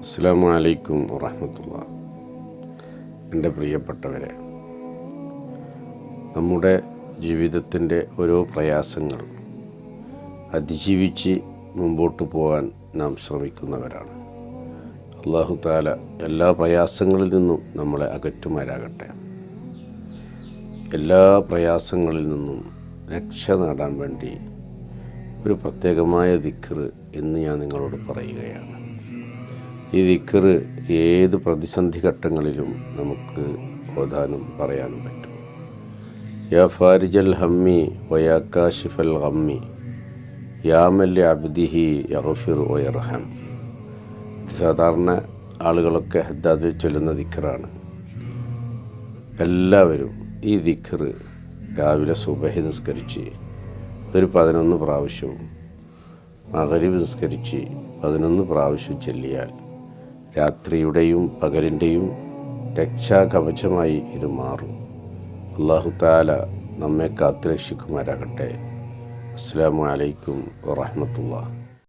അസ്സലാമു അലൈക്കും വറഹ്മത്തുള്ളാഹി. എൻ്റെ പ്രിയപ്പെട്ടവരെ, നമ്മുടെ ജീവിതത്തിൻ്റെ ഓരോ പ്രയാസങ്ങൾ അതിജീവിച്ച് മുമ്പോട്ട് പോകാൻ നാം ശ്രമിക്കുന്നവരാണ്. അല്ലാഹു തആല എല്ലാ പ്രയാസങ്ങളിൽ നിന്നും നമ്മളെ അകറ്റുമാരാകട്ടെ. എല്ലാ പ്രയാസങ്ങളിൽ നിന്നും രക്ഷ നേടാൻ വേണ്ടി ഒരു പ്രത്യേകമായ ദിക്ർ ഇന്ന് ഞാൻ നിങ്ങളോട് പറയുകയാണ്. ഈ ദിക്ർ ഏത് പ്രതിസന്ധി ഘട്ടങ്ങളിലും നമുക്ക് ഓതാനും പറയാനും പറ്റും. യാ ഫാരിജൽ ഹമ്മി വയാ കാശിഫൽ ഗമ്മി യാ മല്ലി അബ്ദിഹി യഗ്ഫിർ വയർഹം. സാധാരണ ആളുകളൊക്കെ ഹദ്ദാദിൽ ചൊല്ലുന്ന ദിക്റാണ്. എല്ലാവരും ഈ ദിക്ർ രാവിലെ സുബഹി നിസ്കരിച്ച് ഒരു 11 പ്രാവശ്യവും മഗ്രിബ് നിസ്കരിച്ച് 11 പ്രാവശ്യം ചൊല്ലിയാൽ രാത്രിയുടെയും പകലിൻ്റെയും രക്ഷാകവചമായി ഇത് മാറും. അല്ലാഹു തആല നമ്മെ കാത്തുരക്ഷിക്കുമാരാകട്ടെ. അസ്സലാമു അലൈക്കും വറഹ്മത്തുള്ളാഹി.